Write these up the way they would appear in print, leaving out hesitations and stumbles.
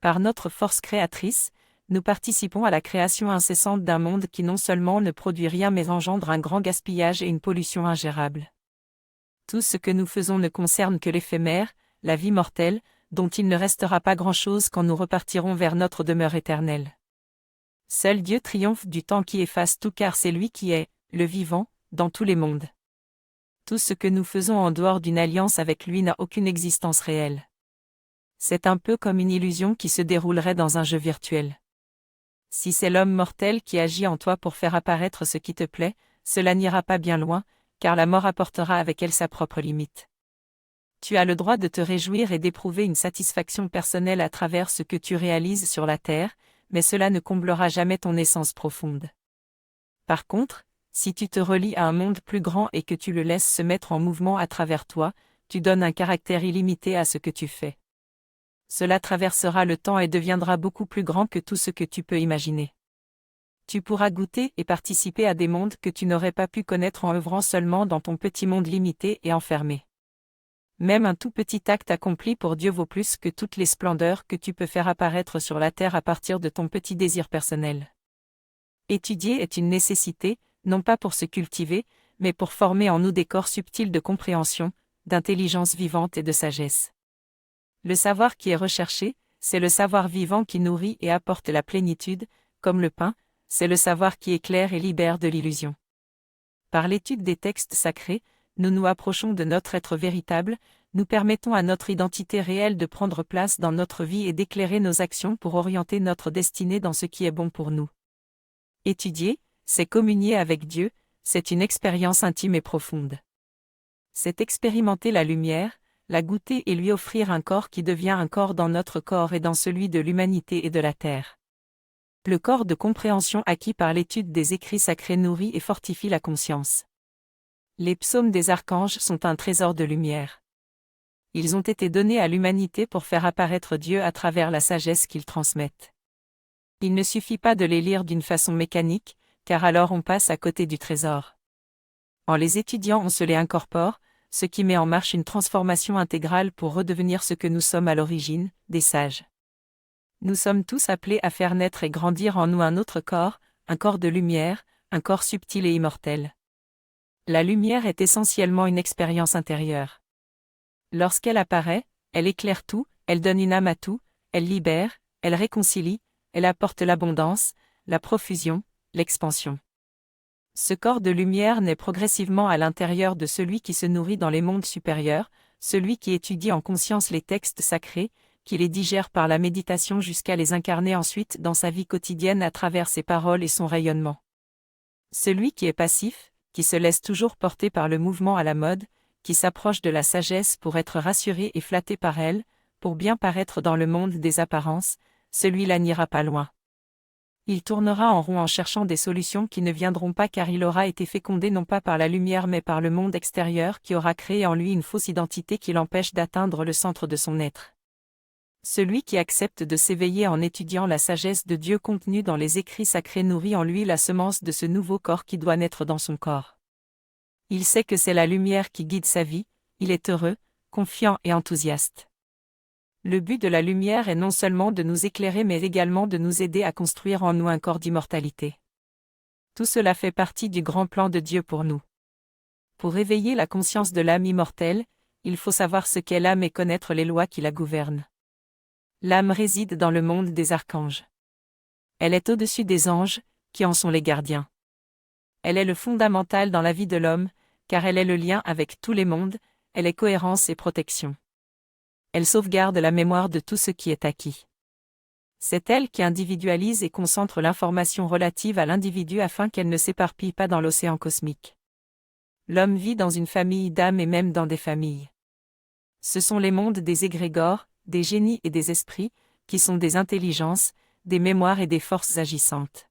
Par notre force créatrice, nous participons à la création incessante d'un monde qui non seulement ne produit rien mais engendre un grand gaspillage et une pollution ingérable. Tout ce que nous faisons ne concerne que l'éphémère, la vie mortelle, dont il ne restera pas grand-chose quand nous repartirons vers notre demeure éternelle. Seul Dieu triomphe du temps qui efface tout car c'est lui qui est, le vivant, dans tous les mondes. Tout ce que nous faisons en dehors d'une alliance avec lui n'a aucune existence réelle. C'est un peu comme une illusion qui se déroulerait dans un jeu virtuel. Si c'est l'homme mortel qui agit en toi pour faire apparaître ce qui te plaît, cela n'ira pas bien loin, car la mort apportera avec elle sa propre limite. Tu as le droit de te réjouir et d'éprouver une satisfaction personnelle à travers ce que tu réalises sur la terre, mais cela ne comblera jamais ton essence profonde. Par contre, si tu te relis à un monde plus grand et que tu le laisses se mettre en mouvement à travers toi, tu donnes un caractère illimité à ce que tu fais. Cela traversera le temps et deviendra beaucoup plus grand que tout ce que tu peux imaginer. Tu pourras goûter et participer à des mondes que tu n'aurais pas pu connaître en œuvrant seulement dans ton petit monde limité et enfermé. Même un tout petit acte accompli pour Dieu vaut plus que toutes les splendeurs que tu peux faire apparaître sur la terre à partir de ton petit désir personnel. Étudier est une nécessité, non pas pour se cultiver, mais pour former en nous des corps subtils de compréhension, d'intelligence vivante et de sagesse. Le savoir qui est recherché, c'est le savoir vivant qui nourrit et apporte la plénitude, comme le pain, c'est le savoir qui éclaire et libère de l'illusion. Par l'étude des textes sacrés, nous nous approchons de notre être véritable, nous permettons à notre identité réelle de prendre place dans notre vie et d'éclairer nos actions pour orienter notre destinée dans ce qui est bon pour nous. Étudier, c'est communier avec Dieu, c'est une expérience intime et profonde. C'est expérimenter la lumière, la goûter et lui offrir un corps qui devient un corps dans notre corps et dans celui de l'humanité et de la terre. Le corps de compréhension acquis par l'étude des écrits sacrés nourrit et fortifie la conscience. Les psaumes des archanges sont un trésor de lumière. Ils ont été donnés à l'humanité pour faire apparaître Dieu à travers la sagesse qu'ils transmettent. Il ne suffit pas de les lire d'une façon mécanique, car alors on passe à côté du trésor. En les étudiant on se les incorpore, ce qui met en marche une transformation intégrale pour redevenir ce que nous sommes à l'origine, des sages. Nous sommes tous appelés à faire naître et grandir en nous un autre corps, un corps de lumière, un corps subtil et immortel. La lumière est essentiellement une expérience intérieure. Lorsqu'elle apparaît, elle éclaire tout, elle donne une âme à tout, elle libère, elle réconcilie, elle apporte l'abondance, la profusion, l'expansion. Ce corps de lumière naît progressivement à l'intérieur de celui qui se nourrit dans les mondes supérieurs, celui qui étudie en conscience les textes sacrés, qui les digère par la méditation jusqu'à les incarner ensuite dans sa vie quotidienne à travers ses paroles et son rayonnement. Celui qui est passif, qui se laisse toujours porter par le mouvement à la mode, qui s'approche de la sagesse pour être rassuré et flatté par elle, pour bien paraître dans le monde des apparences, celui-là n'ira pas loin. Il tournera en rond en cherchant des solutions qui ne viendront pas car il aura été fécondé non pas par la lumière mais par le monde extérieur qui aura créé en lui une fausse identité qui l'empêche d'atteindre le centre de son être. Celui qui accepte de s'éveiller en étudiant la sagesse de Dieu contenue dans les écrits sacrés nourrit en lui la semence de ce nouveau corps qui doit naître dans son corps. Il sait que c'est la lumière qui guide sa vie, il est heureux, confiant et enthousiaste. Le but de la lumière est non seulement de nous éclairer mais également de nous aider à construire en nous un corps d'immortalité. Tout cela fait partie du grand plan de Dieu pour nous. Pour éveiller la conscience de l'âme immortelle, il faut savoir ce qu'est l'âme et connaître les lois qui la gouvernent. L'âme réside dans le monde des archanges. Elle est au-dessus des anges, qui en sont les gardiens. Elle est le fondamental dans la vie de l'homme, car elle est le lien avec tous les mondes, elle est cohérence et protection. Elle sauvegarde la mémoire de tout ce qui est acquis. C'est elle qui individualise et concentre l'information relative à l'individu afin qu'elle ne s'éparpille pas dans l'océan cosmique. L'homme vit dans une famille d'âmes et même dans des familles. Ce sont les mondes des égrégores, des génies et des esprits, qui sont des intelligences, des mémoires et des forces agissantes.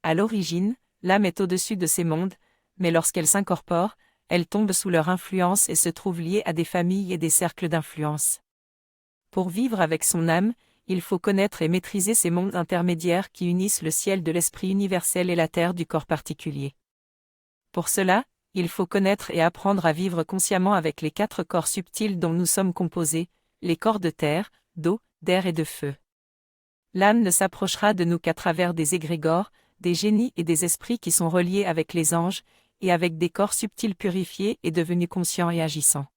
À l'origine, l'âme est au-dessus de ces mondes, mais lorsqu'elle s'incorpore, elle tombe sous leur influence et se trouve liée à des familles et des cercles d'influence. Pour vivre avec son âme, il faut connaître et maîtriser ces mondes intermédiaires qui unissent le ciel de l'esprit universel et la terre du corps particulier. Pour cela, il faut connaître et apprendre à vivre consciemment avec les 4 corps subtils dont nous sommes composés, les corps de terre, d'eau, d'air et de feu. L'âme ne s'approchera de nous qu'à travers des égrégores, des génies et des esprits qui sont reliés avec les anges, et avec des corps subtils purifiés et devenus conscients et agissants.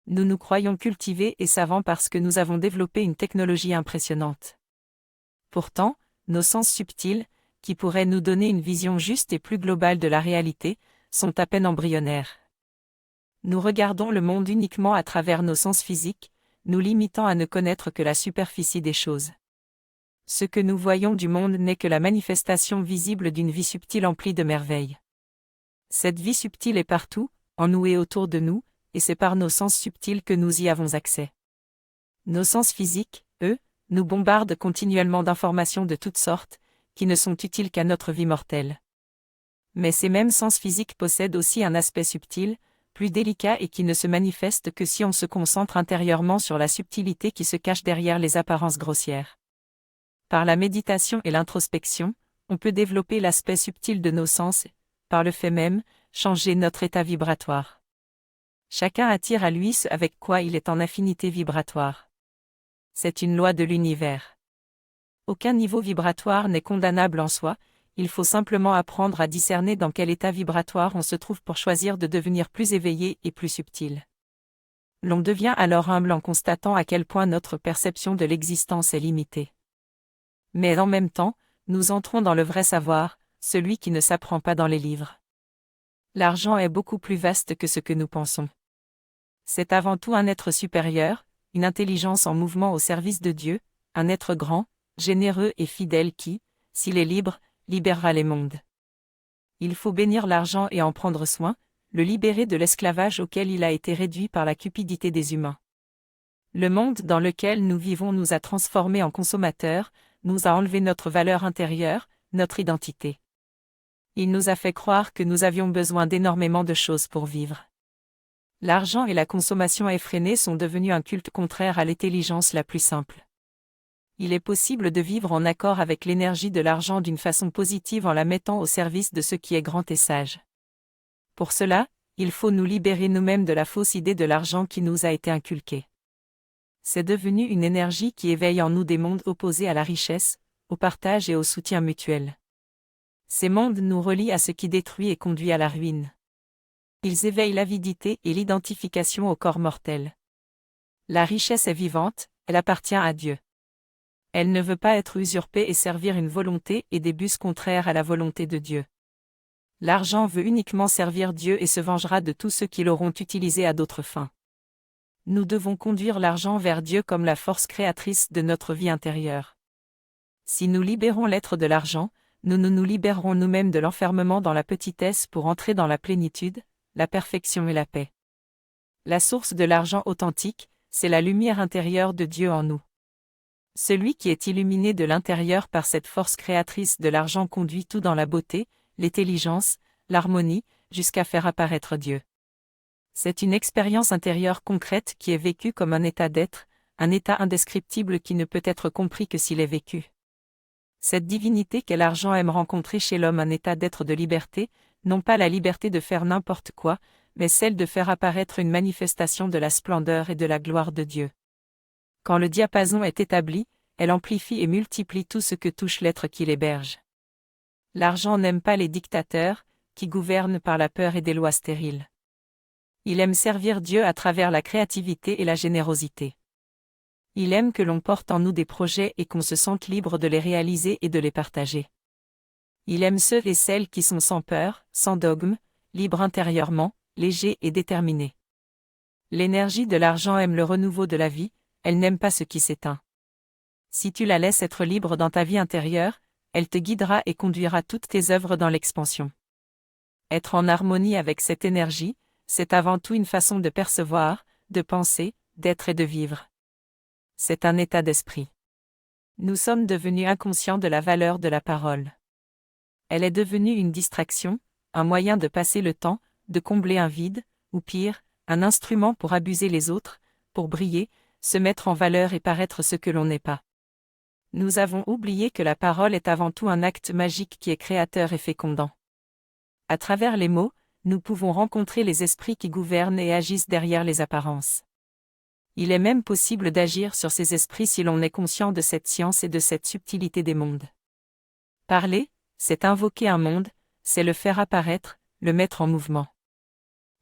Nous nous croyons cultivés et savants parce que nous avons développé une technologie impressionnante. Pourtant, nos sens subtils, qui pourraient nous donner une vision juste et plus globale de la réalité, sont à peine embryonnaires. Nous regardons le monde uniquement à travers nos sens physiques, nous limitant à ne connaître que la superficie des choses. Ce que nous voyons du monde n'est que la manifestation visible d'une vie subtile emplie de merveilles. Cette vie subtile est partout, en nous et autour de nous, et c'est par nos sens subtils que nous y avons accès. Nos sens physiques, eux, nous bombardent continuellement d'informations de toutes sortes, qui ne sont utiles qu'à notre vie mortelle. Mais ces mêmes sens physiques possèdent aussi un aspect subtil, plus délicat et qui ne se manifeste que si on se concentre intérieurement sur la subtilité qui se cache derrière les apparences grossières. Par la méditation et l'introspection, on peut développer l'aspect subtil de nos sens, par le fait même, changer notre état vibratoire. Chacun attire à lui ce avec quoi il est en affinité vibratoire. C'est une loi de l'univers. Aucun niveau vibratoire n'est condamnable en soi, il faut simplement apprendre à discerner dans quel état vibratoire on se trouve pour choisir de devenir plus éveillé et plus subtil. L'on devient alors humble en constatant à quel point notre perception de l'existence est limitée. Mais en même temps, nous entrons dans le vrai savoir, celui qui ne s'apprend pas dans les livres. L'argent est beaucoup plus vaste que ce que nous pensons. C'est avant tout un être supérieur, une intelligence en mouvement au service de Dieu, un être grand, généreux et fidèle qui, s'il est libre, libérera les mondes. Il faut bénir l'argent et en prendre soin, le libérer de l'esclavage auquel il a été réduit par la cupidité des humains. Le monde dans lequel nous vivons nous a transformés en consommateurs, nous a enlevé notre valeur intérieure, notre identité. Il nous a fait croire que nous avions besoin d'énormément de choses pour vivre. L'argent et la consommation effrénée sont devenus un culte contraire à l'intelligence la plus simple. Il est possible de vivre en accord avec l'énergie de l'argent d'une façon positive en la mettant au service de ce qui est grand et sage. Pour cela, il faut nous libérer nous-mêmes de la fausse idée de l'argent qui nous a été inculquée. C'est devenu une énergie qui éveille en nous des mondes opposés à la richesse, au partage et au soutien mutuel. Ces mondes nous relient à ce qui détruit et conduit à la ruine. Ils éveillent l'avidité et l'identification au corps mortel. La richesse est vivante, elle appartient à Dieu. Elle ne veut pas être usurpée et servir une volonté et des buts contraires à la volonté de Dieu. L'argent veut uniquement servir Dieu et se vengera de tous ceux qui l'auront utilisé à d'autres fins. Nous devons conduire l'argent vers Dieu comme la force créatrice de notre vie intérieure. Si nous libérons l'être de l'argent, nous libérerons nous-mêmes de l'enfermement dans la petitesse pour entrer dans la plénitude, la perfection et la paix. La source de l'argent authentique, c'est la lumière intérieure de Dieu en nous. Celui qui est illuminé de l'intérieur par cette force créatrice de l'argent conduit tout dans la beauté, l'intelligence, l'harmonie, jusqu'à faire apparaître Dieu. C'est une expérience intérieure concrète qui est vécue comme un état d'être, un état indescriptible qui ne peut être compris que s'il est vécu. Cette divinité qu'est l'argent aime rencontrer chez l'homme un état d'être de liberté, non pas la liberté de faire n'importe quoi, mais celle de faire apparaître une manifestation de la splendeur et de la gloire de Dieu. Quand le diapason est établi, elle amplifie et multiplie tout ce que touche l'être qui l'héberge. L'argent n'aime pas les dictateurs, qui gouvernent par la peur et des lois stériles. Il aime servir Dieu à travers la créativité et la générosité. Il aime que l'on porte en nous des projets et qu'on se sente libre de les réaliser et de les partager. Il aime ceux et celles qui sont sans peur, sans dogme, libres intérieurement, légers et déterminés. L'énergie de l'argent aime le renouveau de la vie, elle n'aime pas ce qui s'éteint. Si tu la laisses être libre dans ta vie intérieure, elle te guidera et conduira toutes tes œuvres dans l'expansion. Être en harmonie avec cette énergie, c'est avant tout une façon de percevoir, de penser, d'être et de vivre. C'est un état d'esprit. Nous sommes devenus inconscients de la valeur de la parole. Elle est devenue une distraction, un moyen de passer le temps, de combler un vide, ou pire, un instrument pour abuser les autres, pour briller, se mettre en valeur et paraître ce que l'on n'est pas. Nous avons oublié que la parole est avant tout un acte magique qui est créateur et fécondant. À travers les mots, nous pouvons rencontrer les esprits qui gouvernent et agissent derrière les apparences. Il est même possible d'agir sur ces esprits si l'on est conscient de cette science et de cette subtilité des mondes. Parler, c'est invoquer un monde, c'est le faire apparaître, le mettre en mouvement.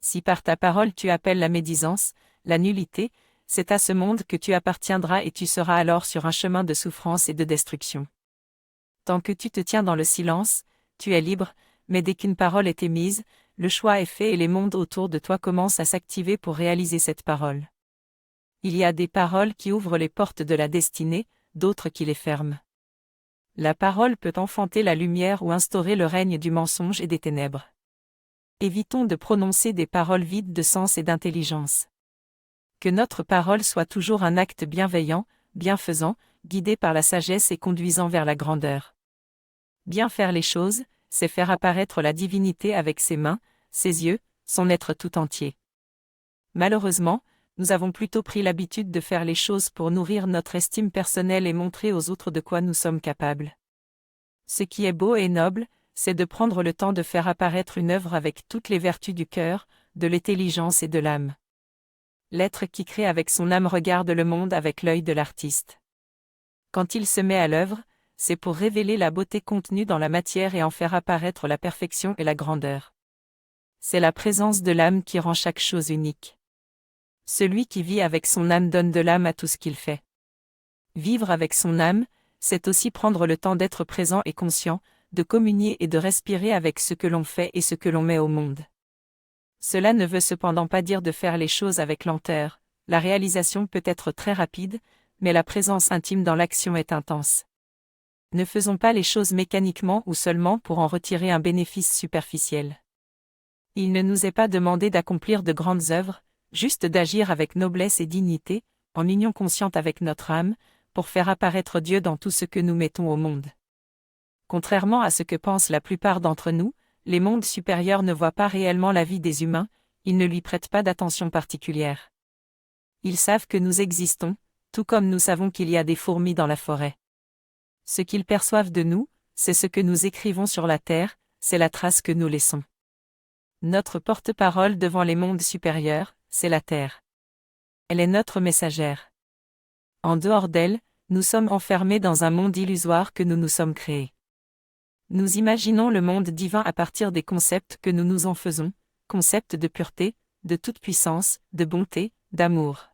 Si par ta parole tu appelles la médisance, la nullité, c'est à ce monde que tu appartiendras et tu seras alors sur un chemin de souffrance et de destruction. Tant que tu te tiens dans le silence, tu es libre, mais dès qu'une parole est émise, le choix est fait et les mondes autour de toi commencent à s'activer pour réaliser cette parole. Il y a des paroles qui ouvrent les portes de la destinée, d'autres qui les ferment. La parole peut enfanter la lumière ou instaurer le règne du mensonge et des ténèbres. Évitons de prononcer des paroles vides de sens et d'intelligence. Que notre parole soit toujours un acte bienveillant, bienfaisant, guidé par la sagesse et conduisant vers la grandeur. Bien faire les choses, c'est faire apparaître la divinité avec ses mains, ses yeux, son être tout entier. Malheureusement, nous avons plutôt pris l'habitude de faire les choses pour nourrir notre estime personnelle et montrer aux autres de quoi nous sommes capables. Ce qui est beau et noble, c'est de prendre le temps de faire apparaître une œuvre avec toutes les vertus du cœur, de l'intelligence et de l'âme. L'être qui crée avec son âme regarde le monde avec l'œil de l'artiste. Quand il se met à l'œuvre, c'est pour révéler la beauté contenue dans la matière et en faire apparaître la perfection et la grandeur. C'est la présence de l'âme qui rend chaque chose unique. Celui qui vit avec son âme donne de l'âme à tout ce qu'il fait. Vivre avec son âme, c'est aussi prendre le temps d'être présent et conscient, de communier et de respirer avec ce que l'on fait et ce que l'on met au monde. Cela ne veut cependant pas dire de faire les choses avec lenteur, la réalisation peut être très rapide, mais la présence intime dans l'action est intense. Ne faisons pas les choses mécaniquement ou seulement pour en retirer un bénéfice superficiel. Il ne nous est pas demandé d'accomplir de grandes œuvres, juste d'agir avec noblesse et dignité, en union consciente avec notre âme, pour faire apparaître Dieu dans tout ce que nous mettons au monde. Contrairement à ce que pensent la plupart d'entre nous, les mondes supérieurs ne voient pas réellement la vie des humains, ils ne lui prêtent pas d'attention particulière. Ils savent que nous existons, tout comme nous savons qu'il y a des fourmis dans la forêt. Ce qu'ils perçoivent de nous, c'est ce que nous écrivons sur la terre, c'est la trace que nous laissons. Notre porte-parole devant les mondes supérieurs, c'est la terre. Elle est notre messagère. En dehors d'elle, nous sommes enfermés dans un monde illusoire que nous nous sommes créés. Nous imaginons le monde divin à partir des concepts que nous nous en faisons, concepts de pureté, de toute puissance, de bonté, d'amour.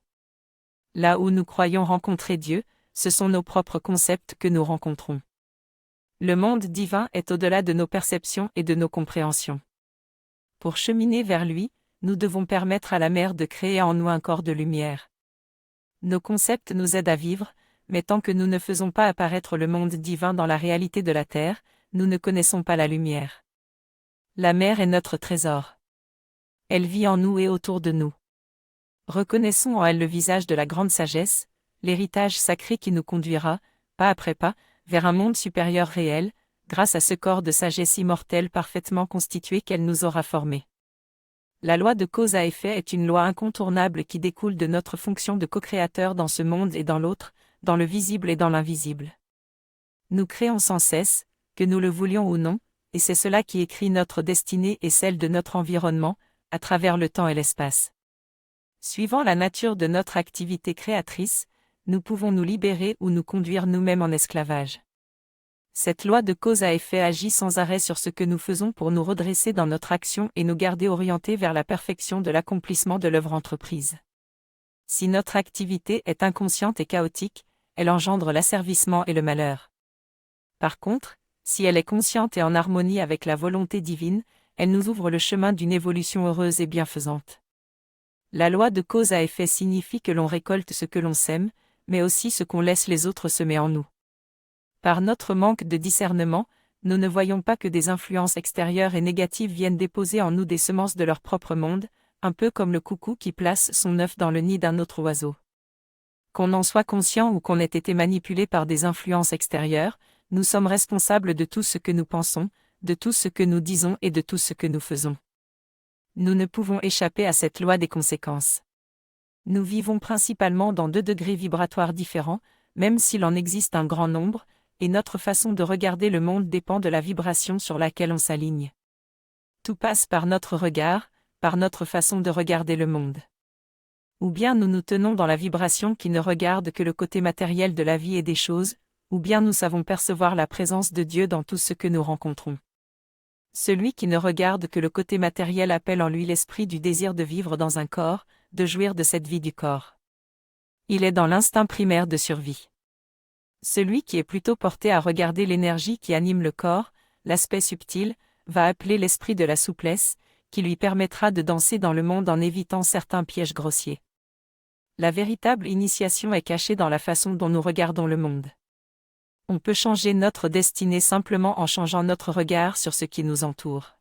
Là où nous croyons rencontrer Dieu, ce sont nos propres concepts que nous rencontrons. Le monde divin est au-delà de nos perceptions et de nos compréhensions. Pour cheminer vers lui, nous devons permettre à la mer de créer en nous un corps de lumière. Nos concepts nous aident à vivre, mais tant que nous ne faisons pas apparaître le monde divin dans la réalité de la terre, nous ne connaissons pas la lumière. La mer est notre trésor. Elle vit en nous et autour de nous. Reconnaissons en elle le visage de la grande sagesse, l'héritage sacré qui nous conduira, pas après pas, vers un monde supérieur réel, grâce à ce corps de sagesse immortelle parfaitement constitué qu'elle nous aura formé. La loi de cause à effet est une loi incontournable qui découle de notre fonction de co-créateur dans ce monde et dans l'autre, dans le visible et dans l'invisible. Nous créons sans cesse, que nous le voulions ou non, et c'est cela qui écrit notre destinée et celle de notre environnement, à travers le temps et l'espace. Suivant la nature de notre activité créatrice, nous pouvons nous libérer ou nous conduire nous-mêmes en esclavage. Cette loi de cause à effet agit sans arrêt sur ce que nous faisons pour nous redresser dans notre action et nous garder orientés vers la perfection de l'accomplissement de l'œuvre entreprise. Si notre activité est inconsciente et chaotique, elle engendre l'asservissement et le malheur. Par contre, si elle est consciente et en harmonie avec la volonté divine, elle nous ouvre le chemin d'une évolution heureuse et bienfaisante. La loi de cause à effet signifie que l'on récolte ce que l'on sème, mais aussi ce qu'on laisse les autres semer en nous. Par notre manque de discernement, nous ne voyons pas que des influences extérieures et négatives viennent déposer en nous des semences de leur propre monde, un peu comme le coucou qui place son œuf dans le nid d'un autre oiseau. Qu'on en soit conscient ou qu'on ait été manipulé par des influences extérieures, nous sommes responsables de tout ce que nous pensons, de tout ce que nous disons et de tout ce que nous faisons. Nous ne pouvons échapper à cette loi des conséquences. Nous vivons principalement dans 2 degrés vibratoires différents, même s'il en existe un grand nombre, et notre façon de regarder le monde dépend de la vibration sur laquelle on s'aligne. Tout passe par notre regard, par notre façon de regarder le monde. Ou bien nous nous tenons dans la vibration qui ne regarde que le côté matériel de la vie et des choses, ou bien nous savons percevoir la présence de Dieu dans tout ce que nous rencontrons. Celui qui ne regarde que le côté matériel appelle en lui l'esprit du désir de vivre dans un corps, de jouir de cette vie du corps. Il est dans l'instinct primaire de survie. Celui qui est plutôt porté à regarder l'énergie qui anime le corps, l'aspect subtil, va appeler l'esprit de la souplesse, qui lui permettra de danser dans le monde en évitant certains pièges grossiers. La véritable initiation est cachée dans la façon dont nous regardons le monde. On peut changer notre destinée simplement en changeant notre regard sur ce qui nous entoure.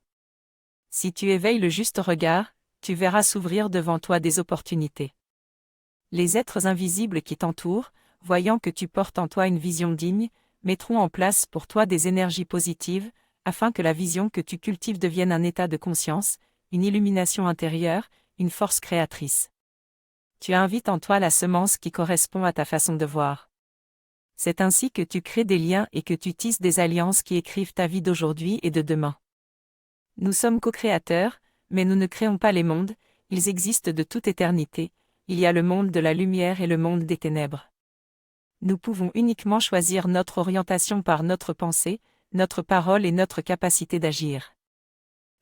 Si tu éveilles le juste regard, tu verras s'ouvrir devant toi des opportunités. Les êtres invisibles qui t'entourent, voyant que tu portes en toi une vision digne, mettront en place pour toi des énergies positives, afin que la vision que tu cultives devienne un état de conscience, une illumination intérieure, une force créatrice. Tu invites en toi la semence qui correspond à ta façon de voir. C'est ainsi que tu crées des liens et que tu tisses des alliances qui écrivent ta vie d'aujourd'hui et de demain. Nous sommes co-créateurs, mais nous ne créons pas les mondes, ils existent de toute éternité, il y a le monde de la lumière et le monde des ténèbres. Nous pouvons uniquement choisir notre orientation par notre pensée, notre parole et notre capacité d'agir.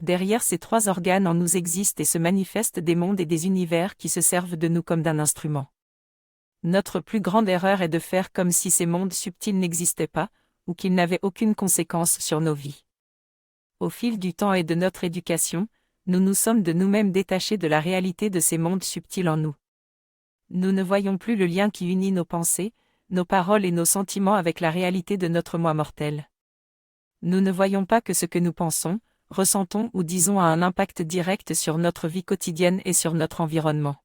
Derrière ces trois organes en nous existent et se manifestent des mondes et des univers qui se servent de nous comme d'un instrument. Notre plus grande erreur est de faire comme si ces mondes subtils n'existaient pas, ou qu'ils n'avaient aucune conséquence sur nos vies. Au fil du temps et de notre éducation, nous nous sommes de nous-mêmes détachés de la réalité de ces mondes subtils en nous. Nous ne voyons plus le lien qui unit nos pensées, nos paroles et nos sentiments avec la réalité de notre moi mortel. Nous ne voyons pas que ce que nous pensons, ressentons ou disons a un impact direct sur notre vie quotidienne et sur notre environnement.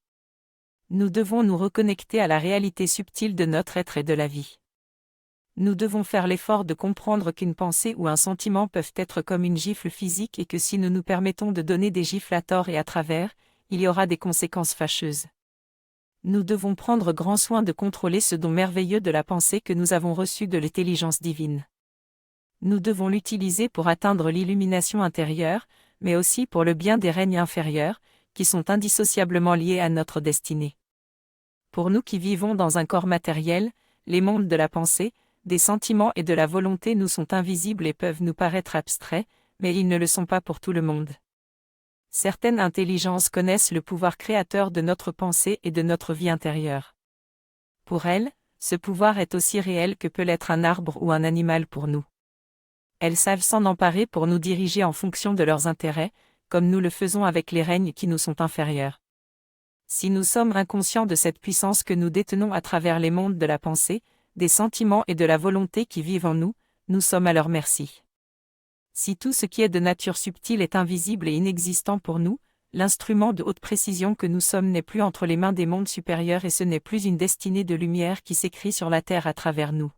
Nous devons nous reconnecter à la réalité subtile de notre être et de la vie. Nous devons faire l'effort de comprendre qu'une pensée ou un sentiment peuvent être comme une gifle physique et que si nous nous permettons de donner des gifles à tort et à travers, il y aura des conséquences fâcheuses. Nous devons prendre grand soin de contrôler ce don merveilleux de la pensée que nous avons reçu de l'intelligence divine. Nous devons l'utiliser pour atteindre l'illumination intérieure, mais aussi pour le bien des règnes inférieurs, qui sont indissociablement liés à notre destinée. Pour nous qui vivons dans un corps matériel, les mondes de la pensée, des sentiments et de la volonté nous sont invisibles et peuvent nous paraître abstraits, mais ils ne le sont pas pour tout le monde. Certaines intelligences connaissent le pouvoir créateur de notre pensée et de notre vie intérieure. Pour elles, ce pouvoir est aussi réel que peut l'être un arbre ou un animal pour nous. Elles savent s'en emparer pour nous diriger en fonction de leurs intérêts, comme nous le faisons avec les règnes qui nous sont inférieurs. Si nous sommes inconscients de cette puissance que nous détenons à travers les mondes de la pensée, des sentiments et de la volonté qui vivent en nous, nous sommes à leur merci. Si tout ce qui est de nature subtile est invisible et inexistant pour nous, l'instrument de haute précision que nous sommes n'est plus entre les mains des mondes supérieurs et ce n'est plus une destinée de lumière qui s'écrit sur la terre à travers nous.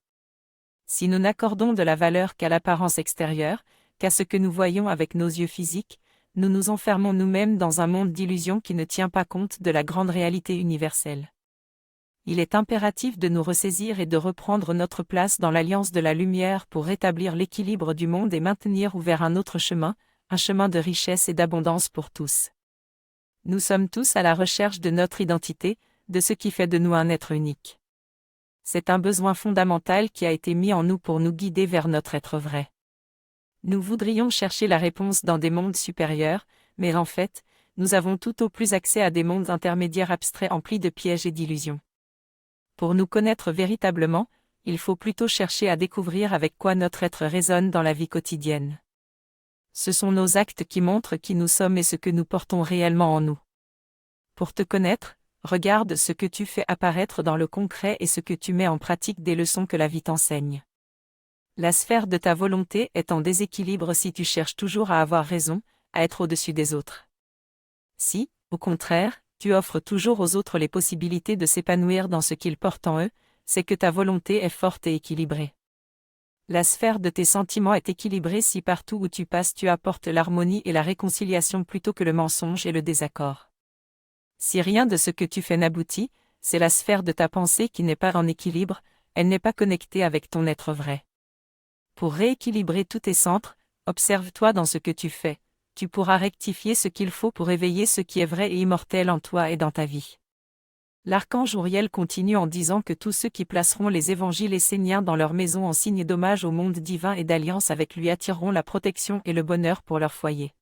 Si nous n'accordons de la valeur qu'à l'apparence extérieure, qu'à ce que nous voyons avec nos yeux physiques, nous nous enfermons nous-mêmes dans un monde d'illusions qui ne tient pas compte de la grande réalité universelle. Il est impératif de nous ressaisir et de reprendre notre place dans l'alliance de la lumière pour rétablir l'équilibre du monde et maintenir ouvert un autre chemin, un chemin de richesse et d'abondance pour tous. Nous sommes tous à la recherche de notre identité, de ce qui fait de nous un être unique. C'est un besoin fondamental qui a été mis en nous pour nous guider vers notre être vrai. Nous voudrions chercher la réponse dans des mondes supérieurs, mais en fait, nous avons tout au plus accès à des mondes intermédiaires abstraits emplis de pièges et d'illusions. Pour nous connaître véritablement, il faut plutôt chercher à découvrir avec quoi notre être résonne dans la vie quotidienne. Ce sont nos actes qui montrent qui nous sommes et ce que nous portons réellement en nous. Pour te connaître, regarde ce que tu fais apparaître dans le concret et ce que tu mets en pratique des leçons que la vie t'enseigne. La sphère de ta volonté est en déséquilibre si tu cherches toujours à avoir raison, à être au-dessus des autres. Si, au contraire, tu offres toujours aux autres les possibilités de s'épanouir dans ce qu'ils portent en eux, c'est que ta volonté est forte et équilibrée. La sphère de tes sentiments est équilibrée si partout où tu passes tu apportes l'harmonie et la réconciliation plutôt que le mensonge et le désaccord. Si rien de ce que tu fais n'aboutit, c'est la sphère de ta pensée qui n'est pas en équilibre, elle n'est pas connectée avec ton être vrai. Pour rééquilibrer tous tes centres, observe-toi dans ce que tu fais, tu pourras rectifier ce qu'il faut pour éveiller ce qui est vrai et immortel en toi et dans ta vie. L'archange Uriel continue en disant que tous ceux qui placeront les évangiles esséniens dans leur maison en signe d'hommage au monde divin et d'alliance avec lui attireront la protection et le bonheur pour leur foyer.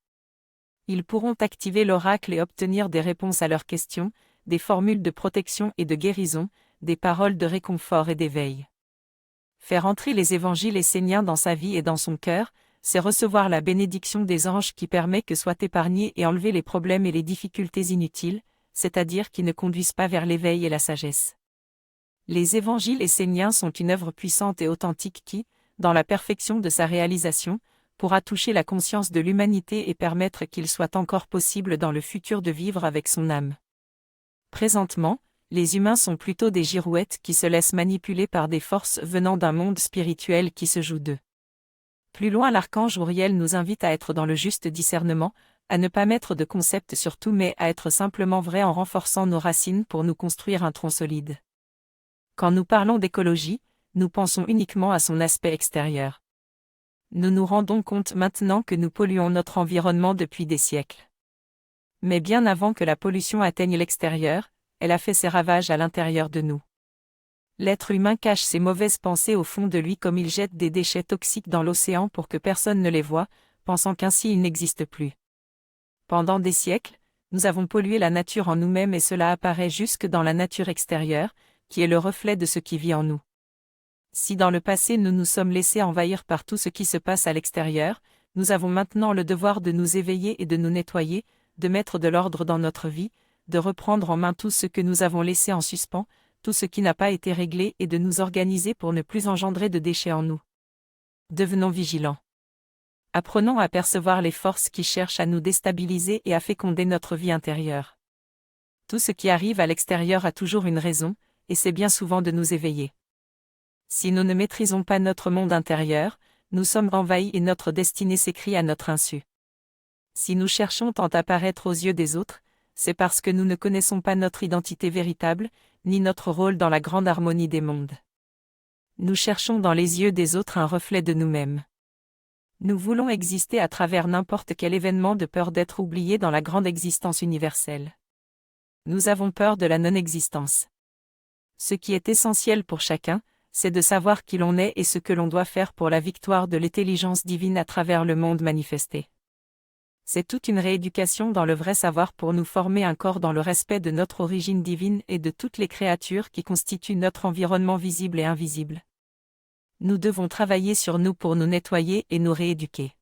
Ils pourront activer l'oracle et obtenir des réponses à leurs questions, des formules de protection et de guérison, des paroles de réconfort et d'éveil. Faire entrer les évangiles esséniens dans sa vie et dans son cœur, c'est recevoir la bénédiction des anges qui permet que soient épargnés et enlevés les problèmes et les difficultés inutiles, c'est-à-dire qui ne conduisent pas vers l'éveil et la sagesse. Les évangiles esséniens sont une œuvre puissante et authentique qui, dans la perfection de sa réalisation, pourra toucher la conscience de l'humanité et permettre qu'il soit encore possible dans le futur de vivre avec son âme. Présentement, les humains sont plutôt des girouettes qui se laissent manipuler par des forces venant d'un monde spirituel qui se joue d'eux. Plus loin, l'archange Uriel nous invite à être dans le juste discernement, à ne pas mettre de concepts sur tout mais à être simplement vrai en renforçant nos racines pour nous construire un tronc solide. Quand nous parlons d'écologie, nous pensons uniquement à son aspect extérieur. Nous nous rendons compte maintenant que nous polluons notre environnement depuis des siècles. Mais bien avant que la pollution atteigne l'extérieur, elle a fait ses ravages à l'intérieur de nous. L'être humain cache ses mauvaises pensées au fond de lui comme il jette des déchets toxiques dans l'océan pour que personne ne les voie, pensant qu'ainsi ils n'existent plus. Pendant des siècles, nous avons pollué la nature en nous-mêmes et cela apparaît jusque dans la nature extérieure, qui est le reflet de ce qui vit en nous. Si dans le passé nous nous sommes laissés envahir par tout ce qui se passe à l'extérieur, nous avons maintenant le devoir de nous éveiller et de nous nettoyer, de mettre de l'ordre dans notre vie, de reprendre en main tout ce que nous avons laissé en suspens, tout ce qui n'a pas été réglé et de nous organiser pour ne plus engendrer de déchets en nous. Devenons vigilants. Apprenons à percevoir les forces qui cherchent à nous déstabiliser et à féconder notre vie intérieure. Tout ce qui arrive à l'extérieur a toujours une raison, et c'est bien souvent de nous éveiller. Si nous ne maîtrisons pas notre monde intérieur, nous sommes envahis et notre destinée s'écrit à notre insu. Si nous cherchons tant à paraître aux yeux des autres, c'est parce que nous ne connaissons pas notre identité véritable, ni notre rôle dans la grande harmonie des mondes. Nous cherchons dans les yeux des autres un reflet de nous-mêmes. Nous voulons exister à travers n'importe quel événement de peur d'être oubliés dans la grande existence universelle. Nous avons peur de la non-existence. Ce qui est essentiel pour chacun, c'est de savoir qui l'on est et ce que l'on doit faire pour la victoire de l'intelligence divine à travers le monde manifesté. C'est toute une rééducation dans le vrai savoir pour nous former un corps dans le respect de notre origine divine et de toutes les créatures qui constituent notre environnement visible et invisible. Nous devons travailler sur nous pour nous nettoyer et nous rééduquer.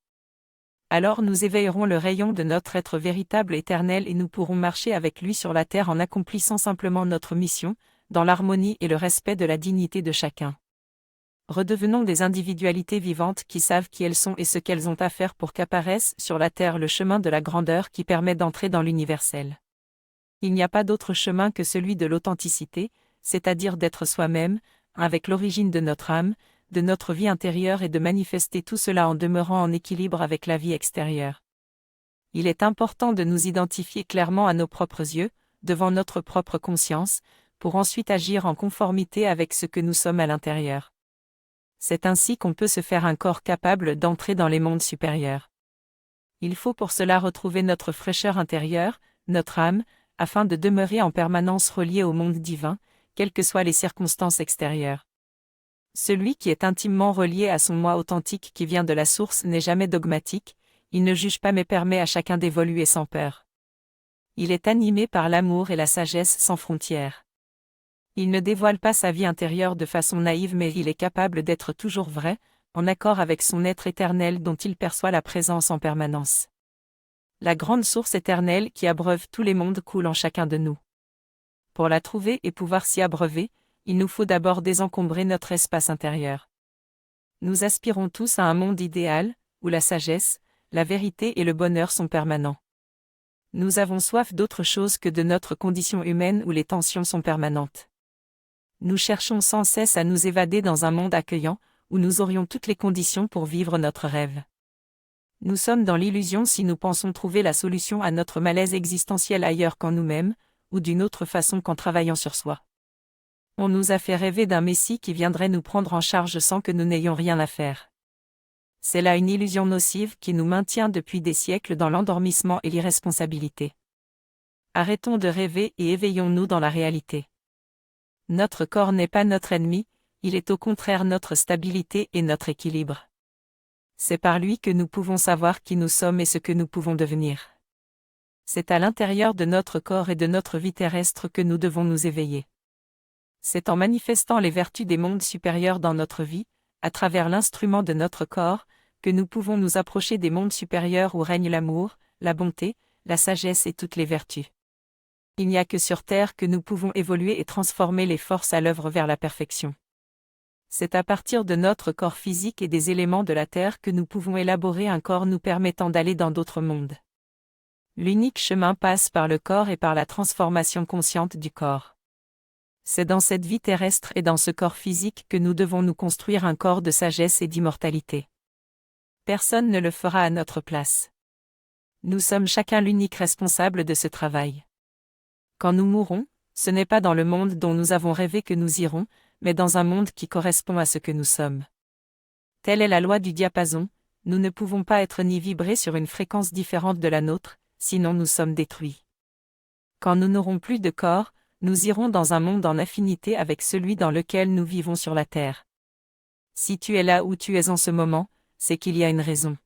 Alors nous éveillerons le rayon de notre être véritable éternel et nous pourrons marcher avec lui sur la terre en accomplissant simplement notre mission, dans l'harmonie et le respect de la dignité de chacun. Redevenons des individualités vivantes qui savent qui elles sont et ce qu'elles ont à faire pour qu'apparaisse sur la terre le chemin de la grandeur qui permet d'entrer dans l'universel. Il n'y a pas d'autre chemin que celui de l'authenticité, c'est-à-dire d'être soi-même, avec l'origine de notre âme, de notre vie intérieure et de manifester tout cela en demeurant en équilibre avec la vie extérieure. Il est important de nous identifier clairement à nos propres yeux, devant notre propre conscience, pour ensuite agir en conformité avec ce que nous sommes à l'intérieur. C'est ainsi qu'on peut se faire un corps capable d'entrer dans les mondes supérieurs. Il faut pour cela retrouver notre fraîcheur intérieure, notre âme, afin de demeurer en permanence relié au monde divin, quelles que soient les circonstances extérieures. Celui qui est intimement relié à son moi authentique qui vient de la source n'est jamais dogmatique, il ne juge pas mais permet à chacun d'évoluer sans peur. Il est animé par l'amour et la sagesse sans frontières. Il ne dévoile pas sa vie intérieure de façon naïve mais il est capable d'être toujours vrai, en accord avec son être éternel dont il perçoit la présence en permanence. La grande source éternelle qui abreuve tous les mondes coule en chacun de nous. Pour la trouver et pouvoir s'y abreuver, il nous faut d'abord désencombrer notre espace intérieur. Nous aspirons tous à un monde idéal, où la sagesse, la vérité et le bonheur sont permanents. Nous avons soif d'autre chose que de notre condition humaine où les tensions sont permanentes. Nous cherchons sans cesse à nous évader dans un monde accueillant, où nous aurions toutes les conditions pour vivre notre rêve. Nous sommes dans l'illusion si nous pensons trouver la solution à notre malaise existentiel ailleurs qu'en nous-mêmes, ou d'une autre façon qu'en travaillant sur soi. On nous a fait rêver d'un Messie qui viendrait nous prendre en charge sans que nous n'ayons rien à faire. C'est là une illusion nocive qui nous maintient depuis des siècles dans l'endormissement et l'irresponsabilité. Arrêtons de rêver et éveillons-nous dans la réalité. Notre corps n'est pas notre ennemi, il est au contraire notre stabilité et notre équilibre. C'est par lui que nous pouvons savoir qui nous sommes et ce que nous pouvons devenir. C'est à l'intérieur de notre corps et de notre vie terrestre que nous devons nous éveiller. C'est en manifestant les vertus des mondes supérieurs dans notre vie, à travers l'instrument de notre corps, que nous pouvons nous approcher des mondes supérieurs où règne l'amour, la bonté, la sagesse et toutes les vertus. Il n'y a que sur Terre que nous pouvons évoluer et transformer les forces à l'œuvre vers la perfection. C'est à partir de notre corps physique et des éléments de la Terre que nous pouvons élaborer un corps nous permettant d'aller dans d'autres mondes. L'unique chemin passe par le corps et par la transformation consciente du corps. C'est dans cette vie terrestre et dans ce corps physique que nous devons nous construire un corps de sagesse et d'immortalité. Personne ne le fera à notre place. Nous sommes chacun l'unique responsable de ce travail. Quand nous mourrons, ce n'est pas dans le monde dont nous avons rêvé que nous irons, mais dans un monde qui correspond à ce que nous sommes. Telle est la loi du diapason, nous ne pouvons pas être ni vibrer sur une fréquence différente de la nôtre, sinon nous sommes détruits. Quand nous n'aurons plus de corps, nous irons dans un monde en affinité avec celui dans lequel nous vivons sur la Terre. Si tu es là où tu es en ce moment, c'est qu'il y a une raison.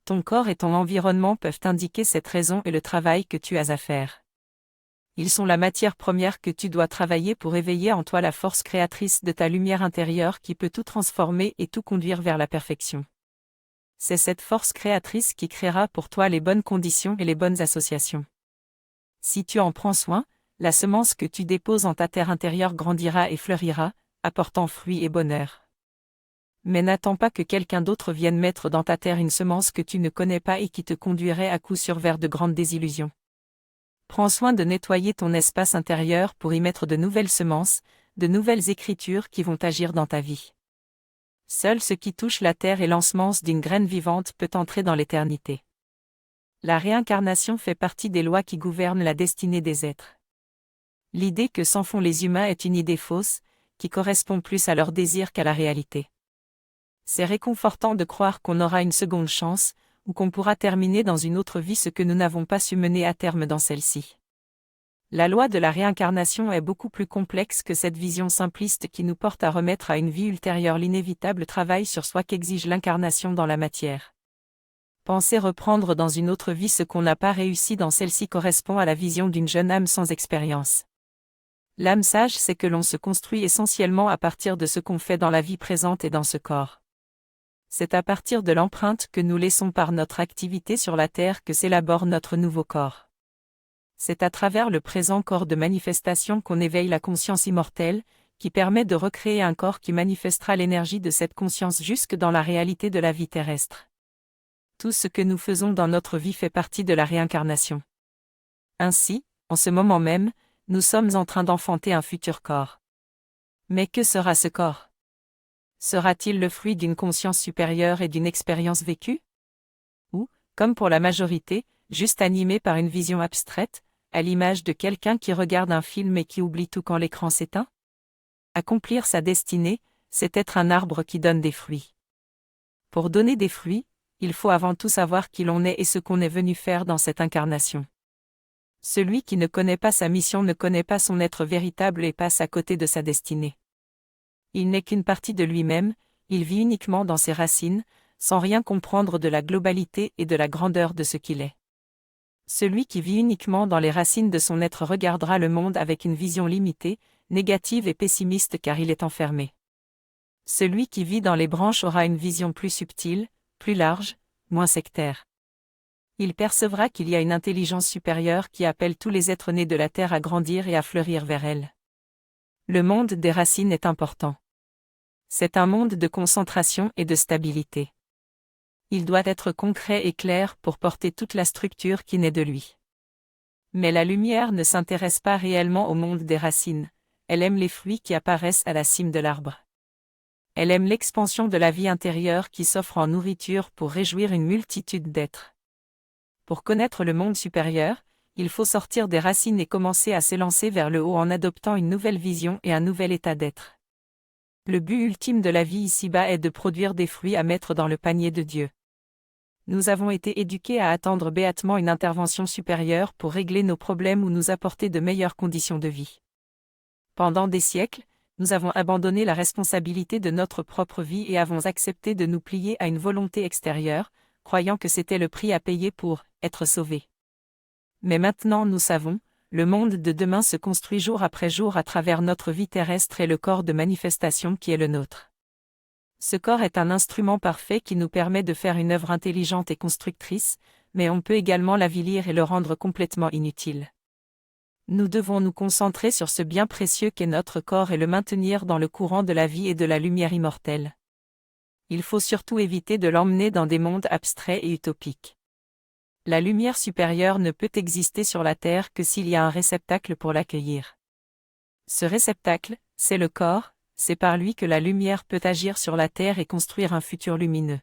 Ton corps et ton environnement peuvent indiquer cette raison et le travail que tu as à faire. Ils sont la matière première que tu dois travailler pour éveiller en toi la force créatrice de ta lumière intérieure qui peut tout transformer et tout conduire vers la perfection. C'est cette force créatrice qui créera pour toi les bonnes conditions et les bonnes associations. Si tu en prends soin, la semence que tu déposes en ta terre intérieure grandira et fleurira, apportant fruits et bonheur. Mais n'attends pas que quelqu'un d'autre vienne mettre dans ta terre une semence que tu ne connais pas et qui te conduirait à coup sûr vers de grandes désillusions. Prends soin de nettoyer ton espace intérieur pour y mettre de nouvelles semences, de nouvelles écritures qui vont agir dans ta vie. Seul ce qui touche la terre et l'ensemence d'une graine vivante peut entrer dans l'éternité. La réincarnation fait partie des lois qui gouvernent la destinée des êtres. L'idée que s'en font les humains est une idée fausse, qui correspond plus à leur désir qu'à la réalité. C'est réconfortant de croire qu'on aura une seconde chance, ou qu'on pourra terminer dans une autre vie ce que nous n'avons pas su mener à terme dans celle-ci. La loi de la réincarnation est beaucoup plus complexe que cette vision simpliste qui nous porte à remettre à une vie ultérieure l'inévitable travail sur soi qu'exige l'incarnation dans la matière. Penser reprendre dans une autre vie ce qu'on n'a pas réussi dans celle-ci correspond à la vision d'une jeune âme sans expérience. L'âme sage sait que l'on se construit essentiellement à partir de ce qu'on fait dans la vie présente et dans ce corps. C'est à partir de l'empreinte que nous laissons par notre activité sur la Terre que s'élabore notre nouveau corps. C'est à travers le présent corps de manifestation qu'on éveille la conscience immortelle, qui permet de recréer un corps qui manifestera l'énergie de cette conscience jusque dans la réalité de la vie terrestre. Tout ce que nous faisons dans notre vie fait partie de la réincarnation. Ainsi, en ce moment même, nous sommes en train d'enfanter un futur corps. Mais que sera ce corps ? Sera-t-il le fruit d'une conscience supérieure et d'une expérience vécue ? Ou, comme pour la majorité, juste animé par une vision abstraite, à l'image de quelqu'un qui regarde un film et qui oublie tout quand l'écran s'éteint ? Accomplir sa destinée, c'est être un arbre qui donne des fruits. Pour donner des fruits, il faut avant tout savoir qui l'on est et ce qu'on est venu faire dans cette incarnation. Celui qui ne connaît pas sa mission ne connaît pas son être véritable et passe à côté de sa destinée. Il n'est qu'une partie de lui-même, il vit uniquement dans ses racines, sans rien comprendre de la globalité et de la grandeur de ce qu'il est. Celui qui vit uniquement dans les racines de son être regardera le monde avec une vision limitée, négative et pessimiste car il est enfermé. Celui qui vit dans les branches aura une vision plus subtile, plus large, moins sectaire. Il percevra qu'il y a une intelligence supérieure qui appelle tous les êtres nés de la terre à grandir et à fleurir vers elle. Le monde des racines est important. C'est un monde de concentration et de stabilité. Il doit être concret et clair pour porter toute la structure qui naît de lui. Mais la lumière ne s'intéresse pas réellement au monde des racines, elle aime les fruits qui apparaissent à la cime de l'arbre. Elle aime l'expansion de la vie intérieure qui s'offre en nourriture pour réjouir une multitude d'êtres. Pour connaître le monde supérieur, il faut sortir des racines et commencer à s'élancer vers le haut en adoptant une nouvelle vision et un nouvel état d'être. Le but ultime de la vie ici-bas est de produire des fruits à mettre dans le panier de Dieu. Nous avons été éduqués à attendre béatement une intervention supérieure pour régler nos problèmes ou nous apporter de meilleures conditions de vie. Pendant des siècles, nous avons abandonné la responsabilité de notre propre vie et avons accepté de nous plier à une volonté extérieure, croyant que c'était le prix à payer pour être sauvés. Mais maintenant nous savons, le monde de demain se construit jour après jour à travers notre vie terrestre et le corps de manifestation qui est le nôtre. Ce corps est un instrument parfait qui nous permet de faire une œuvre intelligente et constructrice, mais on peut également l'avilir et le rendre complètement inutile. Nous devons nous concentrer sur ce bien précieux qu'est notre corps et le maintenir dans le courant de la vie et de la lumière immortelle. Il faut surtout éviter de l'emmener dans des mondes abstraits et utopiques. La lumière supérieure ne peut exister sur la Terre que s'il y a un réceptacle pour l'accueillir. Ce réceptacle, c'est le corps, c'est par lui que la lumière peut agir sur la Terre et construire un futur lumineux.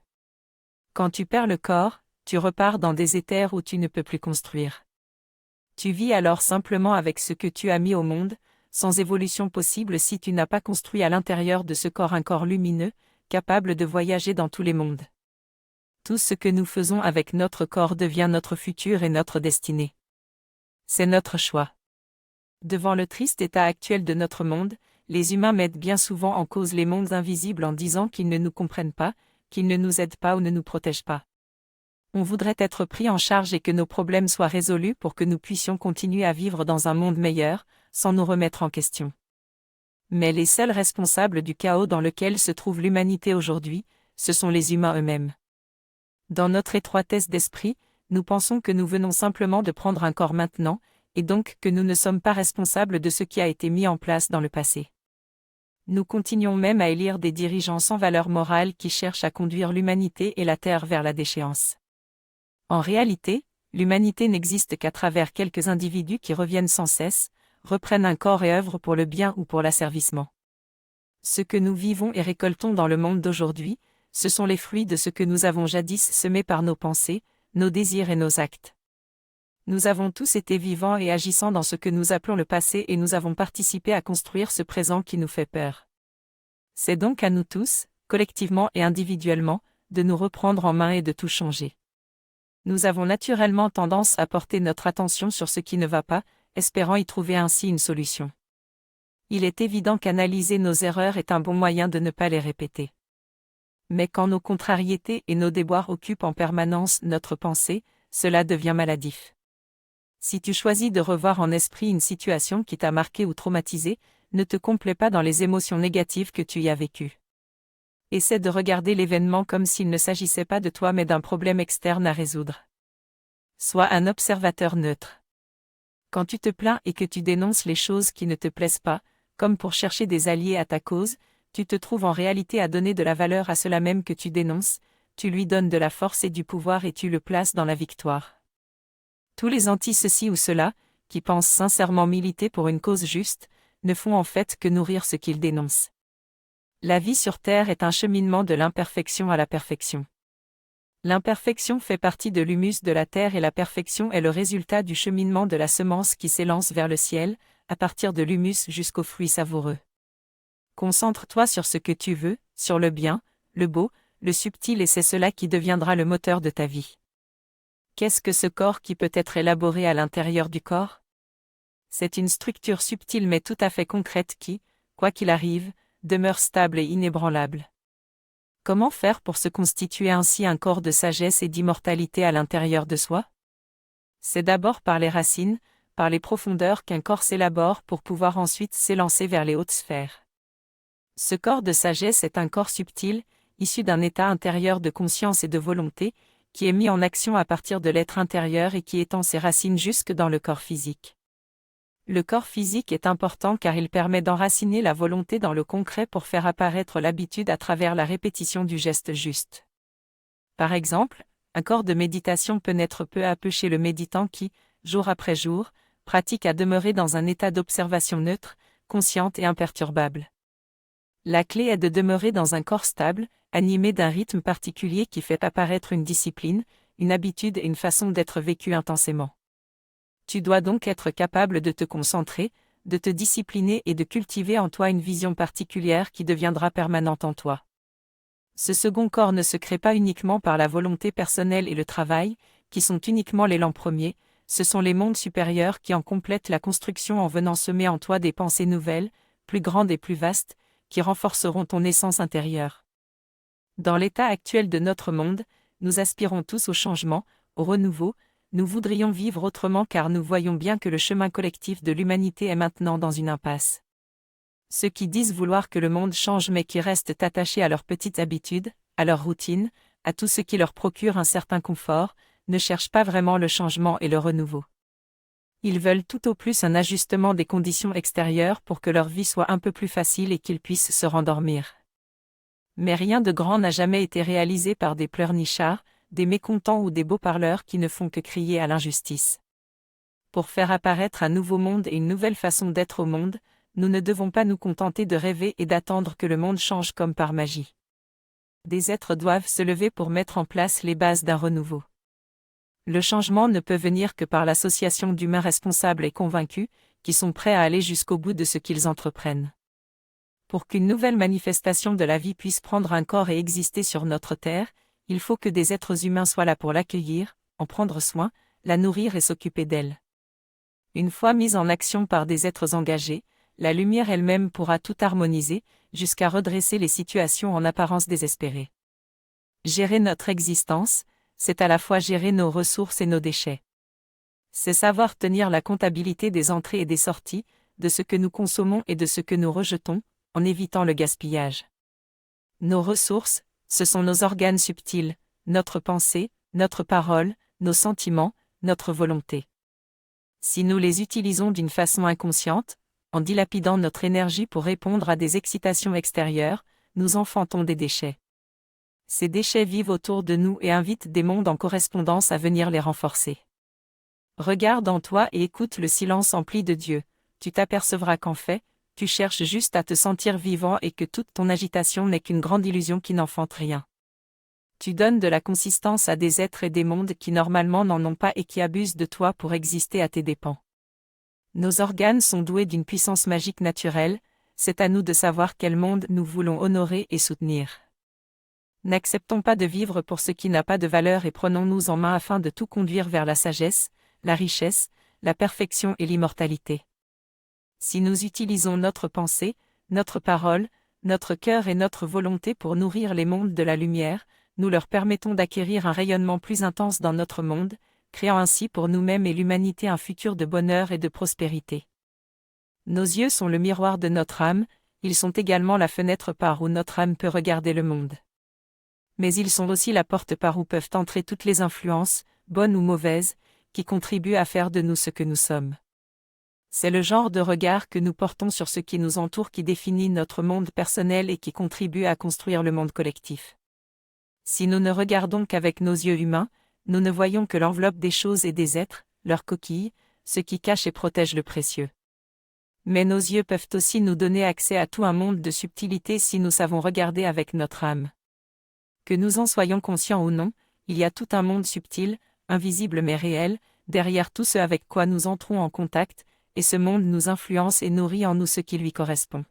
Quand tu perds le corps, tu repars dans des éthers où tu ne peux plus construire. Tu vis alors simplement avec ce que tu as mis au monde, sans évolution possible si tu n'as pas construit à l'intérieur de ce corps un corps lumineux, capable de voyager dans tous les mondes. Tout ce que nous faisons avec notre corps devient notre futur et notre destinée. C'est notre choix. Devant le triste état actuel de notre monde, les humains mettent bien souvent en cause les mondes invisibles en disant qu'ils ne nous comprennent pas, qu'ils ne nous aident pas ou ne nous protègent pas. On voudrait être pris en charge et que nos problèmes soient résolus pour que nous puissions continuer à vivre dans un monde meilleur, sans nous remettre en question. Mais les seuls responsables du chaos dans lequel se trouve l'humanité aujourd'hui, ce sont les humains eux-mêmes. Dans notre étroitesse d'esprit, nous pensons que nous venons simplement de prendre un corps maintenant, et donc que nous ne sommes pas responsables de ce qui a été mis en place dans le passé. Nous continuons même à élire des dirigeants sans valeur morale qui cherchent à conduire l'humanité et la Terre vers la déchéance. En réalité, l'humanité n'existe qu'à travers quelques individus qui reviennent sans cesse, reprennent un corps et œuvrent pour le bien ou pour l'asservissement. Ce que nous vivons et récoltons dans le monde d'aujourd'hui, ce sont les fruits de ce que nous avons jadis semé par nos pensées, nos désirs et nos actes. Nous avons tous été vivants et agissant dans ce que nous appelons le passé et nous avons participé à construire ce présent qui nous fait peur. C'est donc à nous tous, collectivement et individuellement, de nous reprendre en main et de tout changer. Nous avons naturellement tendance à porter notre attention sur ce qui ne va pas, espérant y trouver ainsi une solution. Il est évident qu'analyser nos erreurs est un bon moyen de ne pas les répéter. Mais quand nos contrariétés et nos déboires occupent en permanence notre pensée, cela devient maladif. Si tu choisis de revoir en esprit une situation qui t'a marqué ou traumatisé, ne te complais pas dans les émotions négatives que tu y as vécues. Essaie de regarder l'événement comme s'il ne s'agissait pas de toi mais d'un problème externe à résoudre. Sois un observateur neutre. Quand tu te plains et que tu dénonces les choses qui ne te plaisent pas, comme pour chercher des alliés à ta cause, tu te trouves en réalité à donner de la valeur à cela même que tu dénonces, tu lui donnes de la force et du pouvoir et tu le places dans la victoire. Tous les anti-ceci ou cela, qui pensent sincèrement militer pour une cause juste, ne font en fait que nourrir ce qu'ils dénoncent. La vie sur Terre est un cheminement de l'imperfection à la perfection. L'imperfection fait partie de l'humus de la Terre et la perfection est le résultat du cheminement de la semence qui s'élance vers le ciel, à partir de l'humus jusqu'aux fruits savoureux. Concentre-toi sur ce que tu veux, sur le bien, le beau, le subtil et c'est cela qui deviendra le moteur de ta vie. Qu'est-ce que ce corps qui peut être élaboré à l'intérieur du corps ? C'est une structure subtile mais tout à fait concrète qui, quoi qu'il arrive, demeure stable et inébranlable. Comment faire pour se constituer ainsi un corps de sagesse et d'immortalité à l'intérieur de soi ? C'est d'abord par les racines, par les profondeurs qu'un corps s'élabore pour pouvoir ensuite s'élancer vers les hautes sphères. Ce corps de sagesse est un corps subtil, issu d'un état intérieur de conscience et de volonté, qui est mis en action à partir de l'être intérieur et qui étend ses racines jusque dans le corps physique. Le corps physique est important car il permet d'enraciner la volonté dans le concret pour faire apparaître l'habitude à travers la répétition du geste juste. Par exemple, un corps de méditation peut naître peu à peu chez le méditant qui, jour après jour, pratique à demeurer dans un état d'observation neutre, consciente et imperturbable. La clé est de demeurer dans un corps stable, animé d'un rythme particulier qui fait apparaître une discipline, une habitude et une façon d'être vécue intensément. Tu dois donc être capable de te concentrer, de te discipliner et de cultiver en toi une vision particulière qui deviendra permanente en toi. Ce second corps ne se crée pas uniquement par la volonté personnelle et le travail, qui sont uniquement l'élan premier, ce sont les mondes supérieurs qui en complètent la construction en venant semer en toi des pensées nouvelles, plus grandes et plus vastes, qui renforceront ton essence intérieure. Dans l'état actuel de notre monde, nous aspirons tous au changement, au renouveau, nous voudrions vivre autrement car nous voyons bien que le chemin collectif de l'humanité est maintenant dans une impasse. Ceux qui disent vouloir que le monde change mais qui restent attachés à leurs petites habitudes, à leur routine, à tout ce qui leur procure un certain confort, ne cherchent pas vraiment le changement et le renouveau. Ils veulent tout au plus un ajustement des conditions extérieures pour que leur vie soit un peu plus facile et qu'ils puissent se rendormir. Mais rien de grand n'a jamais été réalisé par des pleurnichards, des mécontents ou des beaux parleurs qui ne font que crier à l'injustice. Pour faire apparaître un nouveau monde et une nouvelle façon d'être au monde, nous ne devons pas nous contenter de rêver et d'attendre que le monde change comme par magie. Des êtres doivent se lever pour mettre en place les bases d'un renouveau. Le changement ne peut venir que par l'association d'humains responsables et convaincus, qui sont prêts à aller jusqu'au bout de ce qu'ils entreprennent. Pour qu'une nouvelle manifestation de la vie puisse prendre un corps et exister sur notre terre, il faut que des êtres humains soient là pour l'accueillir, en prendre soin, la nourrir et s'occuper d'elle. Une fois mise en action par des êtres engagés, la lumière elle-même pourra tout harmoniser, jusqu'à redresser les situations en apparence désespérées. Gérer notre existence, c'est à la fois gérer nos ressources et nos déchets. C'est savoir tenir la comptabilité des entrées et des sorties, de ce que nous consommons et de ce que nous rejetons, en évitant le gaspillage. Nos ressources, ce sont nos organes subtils, notre pensée, notre parole, nos sentiments, notre volonté. Si nous les utilisons d'une façon inconsciente, en dilapidant notre énergie pour répondre à des excitations extérieures, nous enfantons des déchets. Ces déchets vivent autour de nous et invitent des mondes en correspondance à venir les renforcer. Regarde en toi et écoute le silence empli de Dieu, tu t'apercevras qu'en fait, tu cherches juste à te sentir vivant et que toute ton agitation n'est qu'une grande illusion qui n'enfante rien. Tu donnes de la consistance à des êtres et des mondes qui normalement n'en ont pas et qui abusent de toi pour exister à tes dépens. Nos organes sont doués d'une puissance magique naturelle, c'est à nous de savoir quel monde nous voulons honorer et soutenir. N'acceptons pas de vivre pour ce qui n'a pas de valeur et prenons-nous en main afin de tout conduire vers la sagesse, la richesse, la perfection et l'immortalité. Si nous utilisons notre pensée, notre parole, notre cœur et notre volonté pour nourrir les mondes de la lumière, nous leur permettons d'acquérir un rayonnement plus intense dans notre monde, créant ainsi pour nous-mêmes et l'humanité un futur de bonheur et de prospérité. Nos yeux sont le miroir de notre âme, ils sont également la fenêtre par où notre âme peut regarder le monde. Mais ils sont aussi la porte par où peuvent entrer toutes les influences, bonnes ou mauvaises, qui contribuent à faire de nous ce que nous sommes. C'est le genre de regard que nous portons sur ce qui nous entoure qui définit notre monde personnel et qui contribue à construire le monde collectif. Si nous ne regardons qu'avec nos yeux humains, nous ne voyons que l'enveloppe des choses et des êtres, leurs coquilles, ce qui cache et protège le précieux. Mais nos yeux peuvent aussi nous donner accès à tout un monde de subtilité si nous savons regarder avec notre âme. Que nous en soyons conscients ou non, il y a tout un monde subtil, invisible mais réel, derrière tout ce avec quoi nous entrons en contact, et ce monde nous influence et nourrit en nous ce qui lui correspond.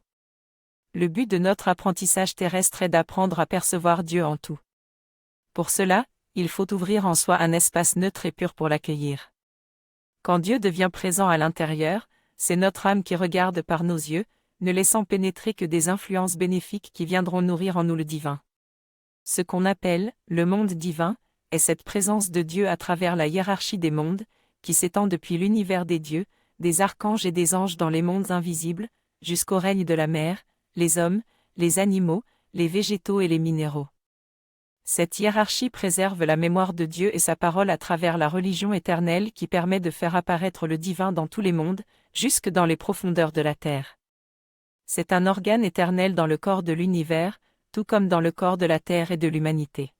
Le but de notre apprentissage terrestre est d'apprendre à percevoir Dieu en tout. Pour cela, il faut ouvrir en soi un espace neutre et pur pour l'accueillir. Quand Dieu devient présent à l'intérieur, c'est notre âme qui regarde par nos yeux, ne laissant pénétrer que des influences bénéfiques qui viendront nourrir en nous le divin. Ce qu'on appelle le monde divin est cette présence de Dieu à travers la hiérarchie des mondes, qui s'étend depuis l'univers des dieux, des archanges et des anges dans les mondes invisibles, jusqu'au règne de la mer, les hommes, les animaux, les végétaux et les minéraux. Cette hiérarchie préserve la mémoire de Dieu et sa parole à travers la religion éternelle qui permet de faire apparaître le divin dans tous les mondes, jusque dans les profondeurs de la terre. C'est un organe éternel dans le corps de l'univers, tout comme dans le corps de la terre et de l'humanité.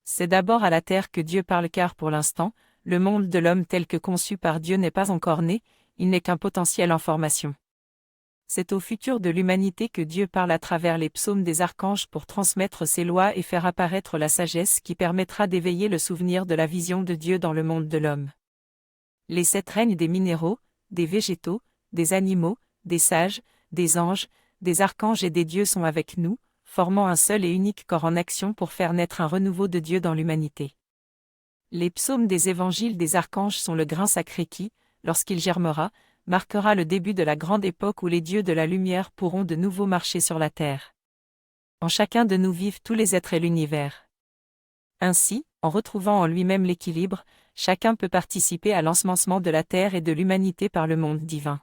C'est d'abord à la terre que Dieu parle car pour l'instant, le monde de l'homme tel que conçu par Dieu n'est pas encore né, il n'est qu'un potentiel en formation. C'est au futur de l'humanité que Dieu parle à travers les psaumes des archanges pour transmettre ses lois et faire apparaître la sagesse qui permettra d'éveiller le souvenir de la vision de Dieu dans le monde de l'homme. Les 7 règnes des minéraux, des végétaux, des animaux, des sages, des anges, des archanges et des dieux sont avec nous, formant un seul et unique corps en action pour faire naître un renouveau de Dieu dans l'humanité. Les psaumes des évangiles des archanges sont le grain sacré qui, lorsqu'il germera, marquera le début de la grande époque où les dieux de la lumière pourront de nouveau marcher sur la terre. En chacun de nous vivent tous les êtres et l'univers. Ainsi, en retrouvant en lui-même l'équilibre, chacun peut participer à l'ensemencement de la terre et de l'humanité par le monde divin.